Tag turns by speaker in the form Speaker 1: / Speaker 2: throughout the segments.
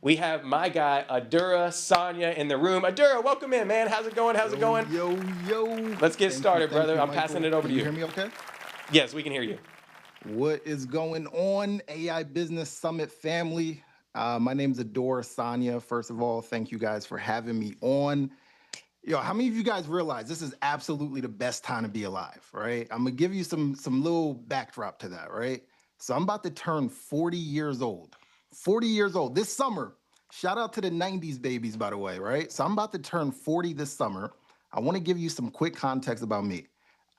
Speaker 1: We have my guy Adura Sanya in the room. Adura, welcome in, man. How's it going? How's it
Speaker 2: Yo,
Speaker 1: going?
Speaker 2: yo, yo.
Speaker 1: Let's get started,
Speaker 2: Thank
Speaker 1: brother.
Speaker 2: you,
Speaker 1: I'm passing
Speaker 2: Michael.
Speaker 1: it over
Speaker 2: Can
Speaker 1: to
Speaker 2: you
Speaker 1: you.
Speaker 2: hear me okay?
Speaker 1: Yes, we can hear you.
Speaker 2: What is going on, AI Business Summit family? My name's Adura Sanya. First of all, thank you guys for having me on. Yo, how many of you guys realize this is absolutely the best time to be alive, right? I'm gonna give you some little backdrop to that, right? So I'm about to turn 40 years old. 40 years old this summer. Shout out to the 90s babies, by the way, right? So I'm about to turn 40 this summer. I want to give you some quick context about me.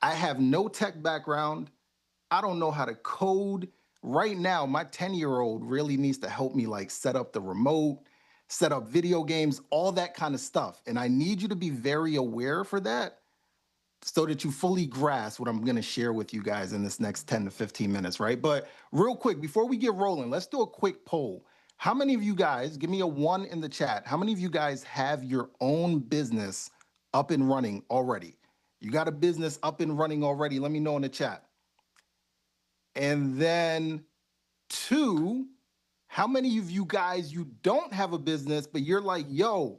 Speaker 2: I have no tech background. I don't know how to code. Right now, my 10-year-old really needs to help me like set up the remote, set up video games, all that kind of stuff. And I need you to be very aware for that so that you fully grasp what I'm going to share with you guys in this next 10 to 15 minutes, right? But real quick, before we get rolling, let's do a quick poll. How many of you guys, give me a one in the chat, how many of you guys have your own business up and running already? You got a business up and running already? Let me know in the chat. And then two, how many of you guys, you don't have a business, but you're like, yo,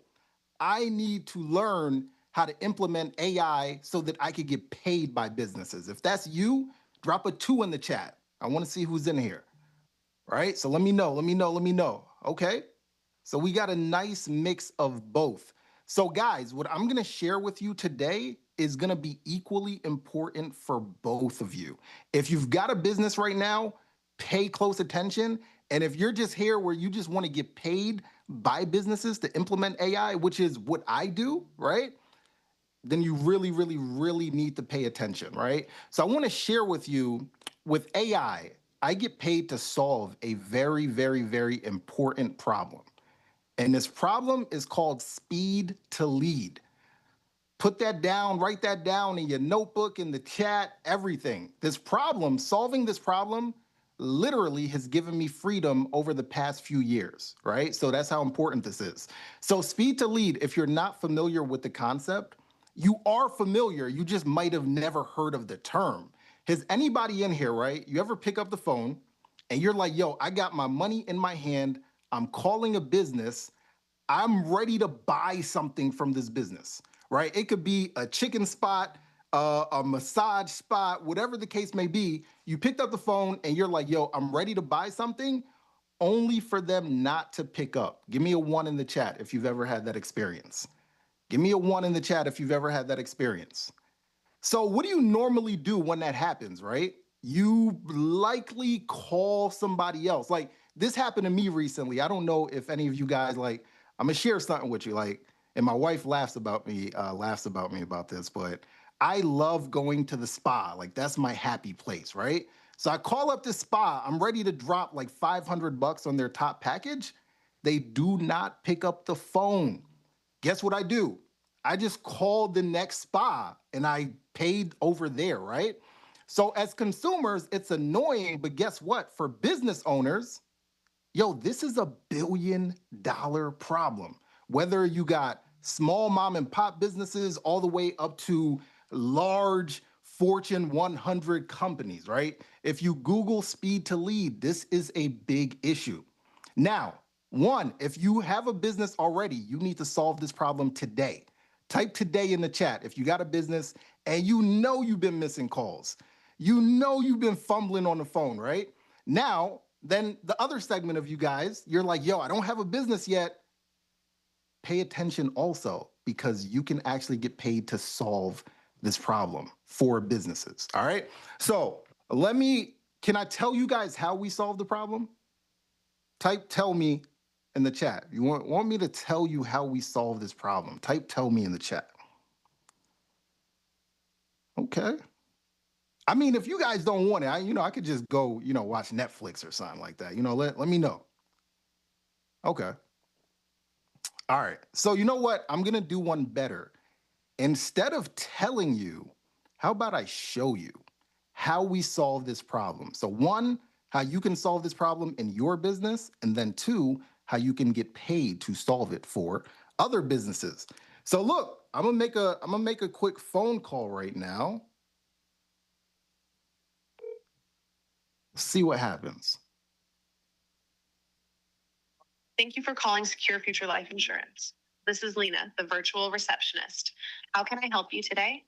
Speaker 2: I need to learn how to implement AI so that I could get paid by businesses. If that's you, drop a two in the chat. I want to see who's in here. Right? So let me know, let me know, let me know. Okay? So we got a nice mix of both. So guys, what I'm going to share with you today is going to be equally important for both of you. If you've got a business right now, pay close attention. And if you're just here where you just want to get paid by businesses to implement AI, which is what I do, right? Then you really, really, really need to pay attention, right? So I want to share with you with AI, I get paid to solve a very, very, very important problem. And this problem is called speed to lead. Put that down, write that down in your notebook, in the chat, everything. This problem, solving this problem, literally has given me freedom over the past few years, right? So that's how important this is. So, speed to lead, if you're not familiar with the concept, you are familiar, you just might have never heard of the term. Has anybody in here, right? You ever pick up the phone and you're like, yo, I got my money in my hand, I'm calling a business, I'm ready to buy something from this business, right? It could be a chicken spot, a massage spot, whatever the case may be. You picked up the phone and you're like, yo, I'm ready to buy something, only for them not to pick up. Give me a one in the chat if you've ever had that experience. Give me a one in the chat if you've ever had that experience. So, what do you normally do when that happens, right? You likely call somebody else. Like, this happened to me recently. I don't know if any of you guys, like, I'm gonna share something with you. Like, and my wife laughs about me about this, but I love going to the spa. Like, that's my happy place, right? So I call up the spa. I'm ready to drop like 500 bucks on their top package. They do not pick up the phone. Guess what I do? I just called the next spa and I paid over there, right? So as consumers, it's annoying, but guess what? For business owners, yo, this is $1 billion problem. Whether you got small mom and pop businesses all the way up to large Fortune 100 companies, right? If you Google speed to lead, this is a big issue. Now, one, if you have a business already, you need to solve this problem today. Type today in the chat if you got a business and you know you've been missing calls. You know you've been fumbling on the phone, right? Now, then the other segment of you guys, you're like, yo, I don't have a business yet. Pay attention also because you can actually get paid to solve this problem for businesses. All right. So can I tell you guys how we solve the problem? Type tell me in the chat. You want me to tell you how we solve this problem? Type tell me in the chat. Okay. I mean, if you guys don't want it, I could just go, watch Netflix or something like that. Let me know. Okay. All right. So you know what? I'm gonna do one better. Instead of telling you, how about I show you how we solve this problem? So one, how you can solve this problem in your business, and then two, how you can get paid to solve it for other businesses. So look, I'm gonna make a quick phone call right now. See what happens.
Speaker 3: Thank you for calling Secure Future Life Insurance. This is Lena, the virtual receptionist. How can I help you today?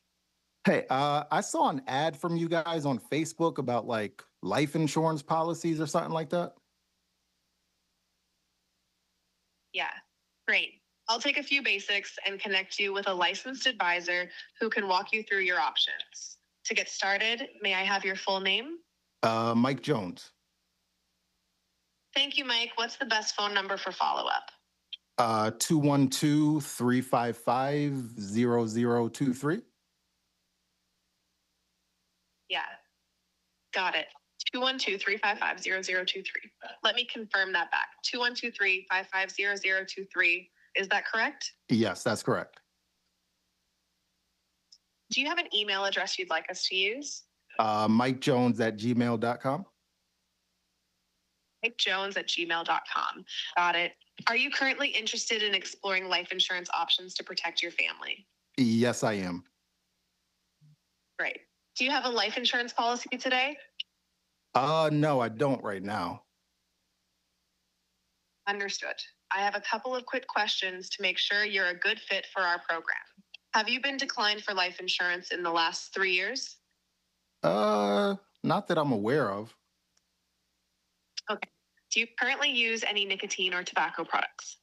Speaker 2: Hey, I saw an ad from you guys on Facebook about like life insurance policies or something like that.
Speaker 3: Yeah, great. I'll take a few basics and connect you with a licensed advisor who can walk you through your options. To get started, may I have your full name?
Speaker 2: Mike Jones.
Speaker 3: Thank you, Mike. What's the best phone number for follow up?
Speaker 2: 212-355-0023.
Speaker 3: Yeah, got it. 212-355-0023. Let me confirm that back. 212-355-0023. Is that correct?
Speaker 2: Yes, that's correct.
Speaker 3: Do you have an email address you'd like us to use?
Speaker 2: MikeJones@gmail.com.
Speaker 3: MikeJones@gmail.com. Got it. Are you currently interested in exploring life insurance options to protect your family?
Speaker 2: Yes, I am.
Speaker 3: Great. Do you have a life insurance policy today?
Speaker 2: No, I don't right now.
Speaker 3: Understood. I have a couple of quick questions to make sure you're a good fit for our program. Have you been declined for life insurance in the last 3 years?
Speaker 2: Not that I'm aware of.
Speaker 3: Okay. Do you currently use any nicotine or tobacco products?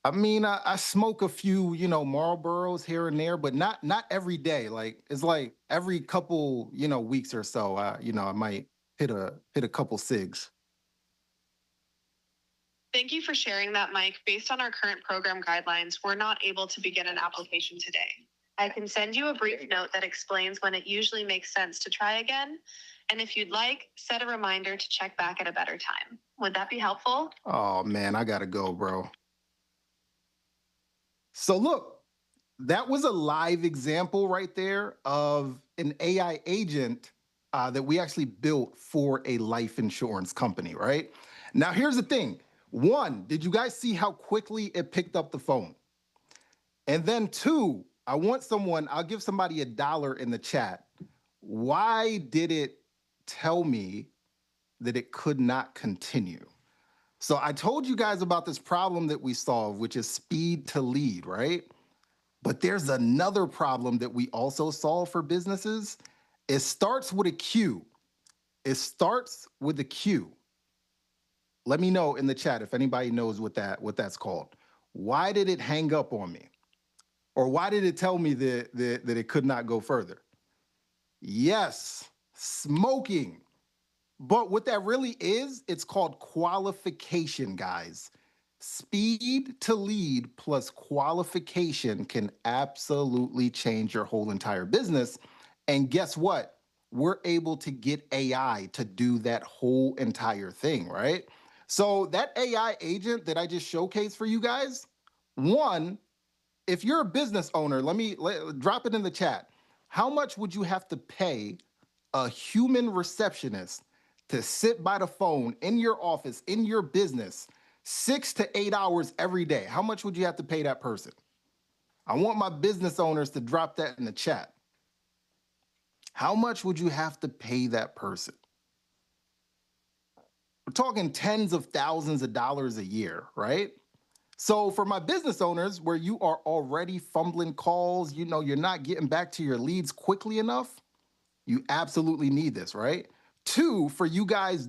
Speaker 2: I mean, I smoke a few, Marlboros here and there, but not every day. Like it's like every couple, weeks or so. I might hit a couple cigs.
Speaker 3: Thank you for sharing that, Mike. Based on our current program guidelines, we're not able to begin an application today. I can send you a brief note that explains when it usually makes sense to try again. And if you'd like, set a reminder to check back at a better time. Would that be helpful?
Speaker 2: Oh man, I gotta go, bro. So look, that was a live example right there of an AI agent that we actually built for a life insurance company, right? Now, here's the thing. One, did you guys see how quickly it picked up the phone? And then two, I'll give somebody $1 in the chat. Why did it tell me that it could not continue? So I told you guys about this problem that we solved, which is speed to lead, right? But there's another problem that we also solve for businesses. It starts with a Q. It starts with a Q. Let me know in the chat if anybody knows what that's called. Why did it hang up on me? Or why did it tell me that it could not go further? Yes, smoking. But what that really is, it's called qualification, guys. Speed to lead plus qualification can absolutely change your whole entire business. And guess what? We're able to get AI to do that whole entire thing, right? So that AI agent that I just showcased for you guys, one, if you're a business owner, drop it in the chat. How much would you have to pay a human receptionist to sit by the phone in your office, in your business, 6 to 8 hours every day? How much would you have to pay that person? I want my business owners to drop that in the chat. How much would you have to pay that person? We're talking tens of thousands of dollars a year, right? So for my business owners, where you are already fumbling calls, you're not getting back to your leads quickly enough, you absolutely need this, right? Two, for you guys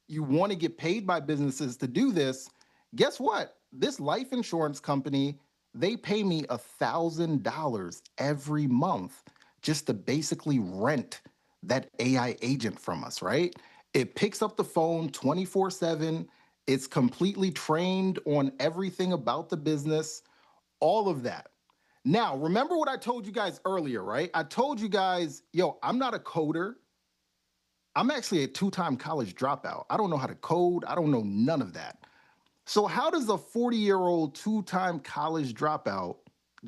Speaker 2: you want to get paid by businesses to do this, guess what? This life insurance company, they pay me $1,000 every month just to basically rent that AI agent from us, right? It picks up the phone 24/7. It's completely trained on everything about the business, all of that. Now, remember what I told you guys earlier, right? I told you guys, yo, I'm not a coder. I'm actually a two-time college dropout. I don't know how to code. I don't know none of that. So how does a 40-year-old two-time college dropout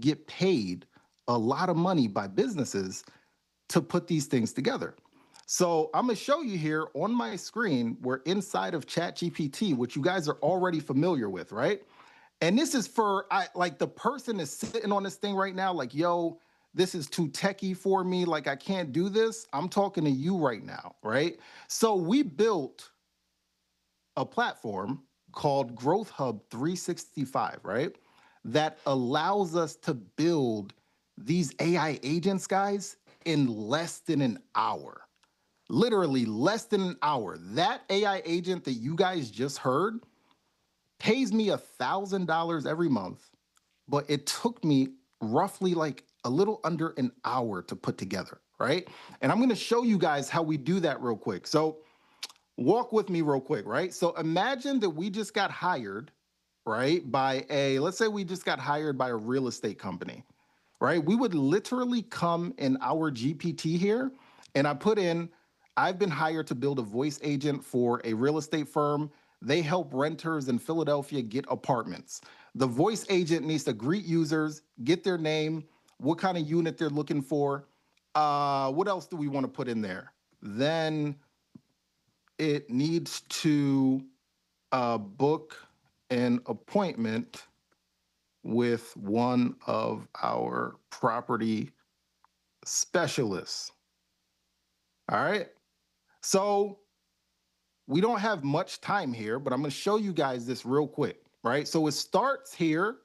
Speaker 2: get paid a lot of money by businesses to put these things together? So I'm gonna show you here on my screen, we're inside of ChatGPT, which you guys are already familiar with, right? And this is like the person is sitting on this thing right now, like, yo, this is too techie for me. Like, I can't do this. I'm talking to you right now, right? So we built a platform called Growth Hub 365, right? That allows us to build these AI agents, guys, in less than an hour. Literally less than an hour. That AI agent that you guys just heard pays me $1,000 every month, but it took me roughly like a little under an hour to put together, right? And I'm gonna show you guys how we do that real quick. So walk with me real quick, right? So imagine that we just got hired, right, let's say we just got hired by a real estate company, right? We would literally come in our GPT here, and I've been hired to build a voice agent for a real estate firm. They help renters in Philadelphia get apartments. The voice agent needs to greet users, get their name, what kind of unit they're looking for. What else do we want to put in there? Then it needs to book an appointment with one of our property specialists. All right. So we don't have much time here, but I'm going to show you guys this real quick. Right. So it starts here.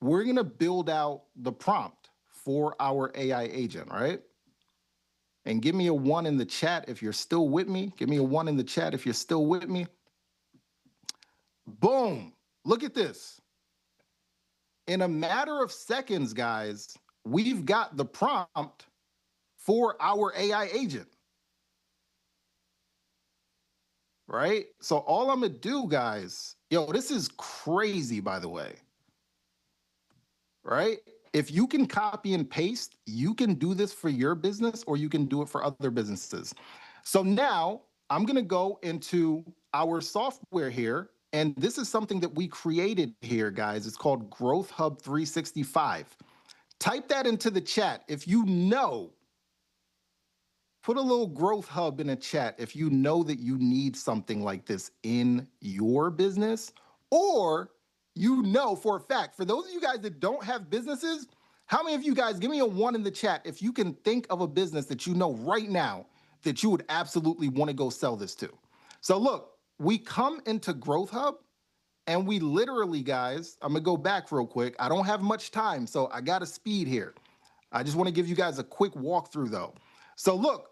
Speaker 2: We're going to build out the prompt for our AI agent. Right. And give me a 1 in the chat if you're still with me. Give me a 1 in the chat if you're still with me. Boom. Look at this. In a matter of seconds, guys, we've got the prompt for our AI agent. Right? So all I'm gonna do, guys, this is crazy, by the way. Right? If you can copy and paste, you can do this for your business or you can do it for other businesses. So now I'm gonna go into our software here, and this is something that we created here, guys. It's called Growth Hub 365. Type that into the chat if you know. Put a little Growth Hub in the chat if you know that you need something like this in your business, or you know for a fact, for those of you guys that don't have businesses, how many of you guys, give me a 1 in the chat if you can think of a business that you know right now that you would absolutely want to go sell this to. So look, we come into Growth Hub and we literally, guys, I'm gonna go back real quick. I don't have much time, so I got to speed here. I just want to give you guys a quick walkthrough though. So look,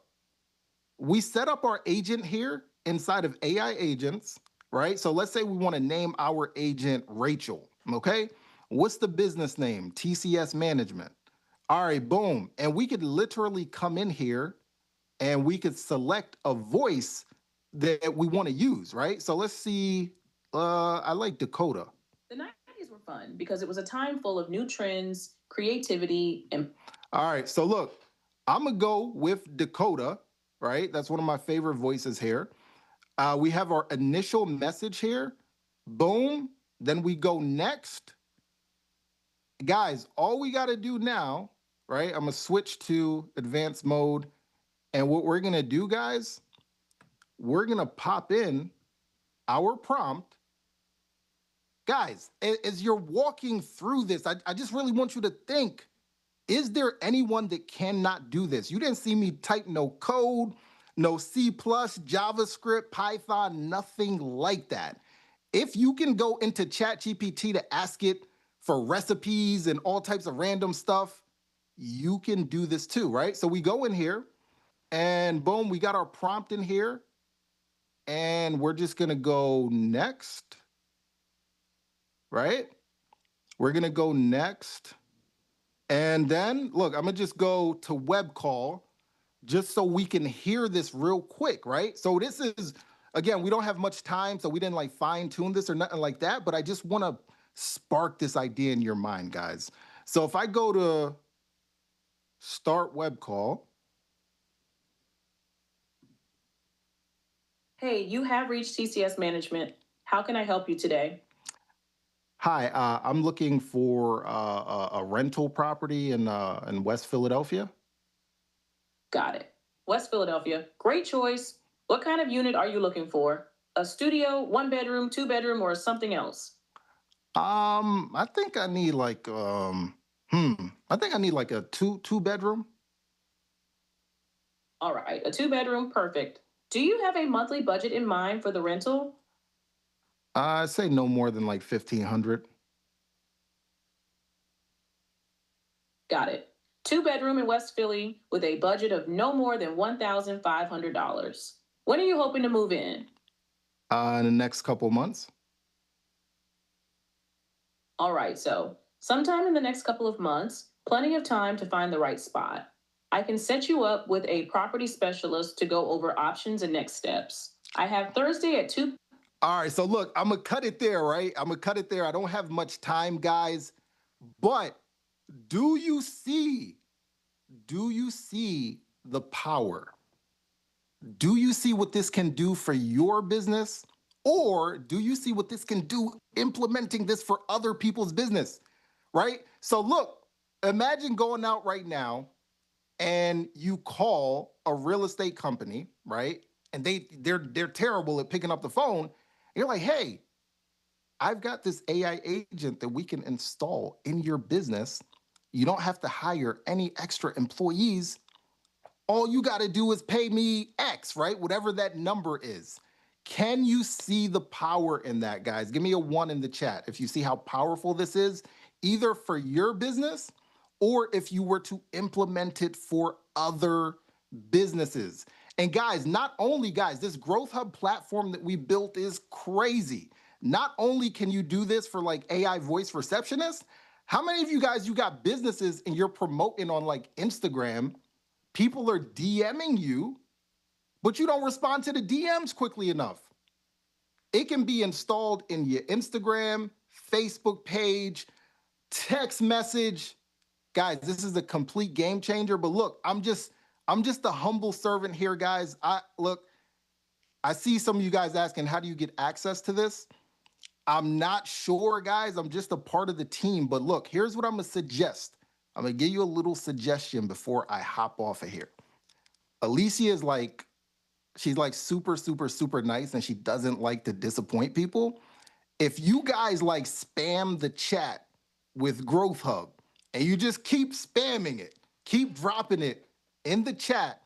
Speaker 2: we set up our agent here inside of AI agents, right? So let's say we want to name our agent Rachel, okay? What's the business name? TCS Management. All right, boom. And we could literally come in here and we could select a voice that we want to use, right? So let's see. I like Dakota. The 90s were fun because it was a time full of new trends, creativity, and... All right, so look, I'm going to go with Dakota, right? That's one of my favorite voices here. We have our initial message here. Boom. Then we go next. Guys, all we got to do now, right? I'm going to switch to advanced mode. And what we're going to do, guys, we're going to pop in our prompt. Guys, as you're walking through this, I just really want you to think, is there anyone that cannot do this? You didn't see me type no code, no C++, JavaScript, Python, nothing like that. If you can go into ChatGPT to ask it for recipes and all types of random stuff, you can do this too, right? So we go in here and boom, we got our prompt in here and we're just gonna go next, right? We're gonna go next. And then look, I'm gonna just go to web call just so we can hear this real quick, right? So this is, again, we don't have much time, so we didn't like fine tune this or nothing like that, but I just wanna spark this idea in your mind, guys. So if I go to start web call. Hey, you have reached TCS Management. How can I help you today? Hi, I'm looking for a rental property in West Philadelphia. Got it. West Philadelphia. Great choice. What kind of unit are you looking for? A studio, 1 bedroom, 2 bedroom, or something else? I think I need like I think I need like a two bedroom. All right, a 2 bedroom, perfect. Do you have a monthly budget in mind for the rental? I say no more than like 1,500.
Speaker 4: Got it. 2-bedroom in West Philly with a budget of no more than $1,500. When are you hoping to move in?
Speaker 2: In the next couple months.
Speaker 4: All right, so sometime in the next couple of months, plenty of time to find the right spot. I can set you up with a property specialist to go over options and next steps. I have Thursday at 2.
Speaker 2: All right, so look, I'm gonna cut it there, right? I'm gonna cut it there. I don't have much time, guys, but do you see? Do you see the power? Do you see what this can do for your business? Or do you see what this can do implementing this for other people's business? Right? So look, imagine going out right now and you call a real estate company, right? And they're terrible at picking up the phone. And you're like, hey, I've got this AI agent that we can install in your business. You don't have to hire any extra employees. All you got to do is pay me X, right? Whatever that number is. Can you see the power in that, guys? Give me a 1 in the chat if you see how powerful this is, either for your business or if you were to implement it for other businesses. And guys, not only, guys, this Growth Hub platform that we built is crazy. Not only can you do this for like AI voice receptionist, how many of you guys, you got businesses and you're promoting on like Instagram, people are DMing you, but you don't respond to the DMs quickly enough. It can be installed in your Instagram, Facebook page, text message. Guys, this is a complete game changer. But look, I'm just a humble servant here, guys. I see some of you guys asking, how do you get access to this? I'm not sure, guys. I'm just a part of the team. But look, here's what I'm gonna suggest. I'm gonna give you a little suggestion before I hop off of here. Alicia is like, she's like super, super, super nice, and she doesn't like to disappoint people. If you guys like spam the chat with Growth Hub and you just keep spamming it, keep dropping it in the chat,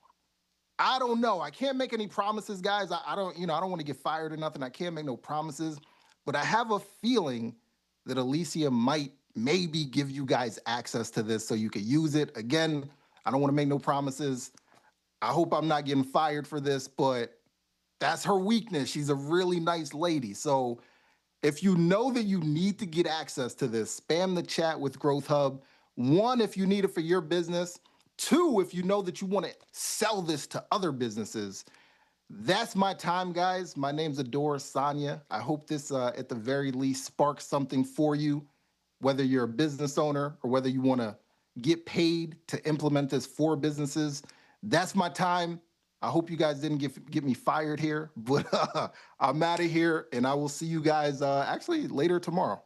Speaker 2: I don't know. I can't make any promises, guys. I don't want to get fired or nothing. I can't make no promises, but I have a feeling that Alicia might maybe give you guys access to this so you could use it. Again, I don't want to make no promises. I hope I'm not getting fired for this, but that's her weakness. She's a really nice lady. So if you know that you need to get access to this, spam the chat with Growth Hub. 1, if you need it for your business. 2, if you know that you want to sell this to other businesses. That's my time, guys. My name's Adura Sanya. I hope this, at the very least, sparks something for you, whether you're a business owner or whether you want to get paid to implement this for businesses. That's my time. I hope you guys didn't get me fired here, but I'm out of here, and I will see you guys actually later tomorrow.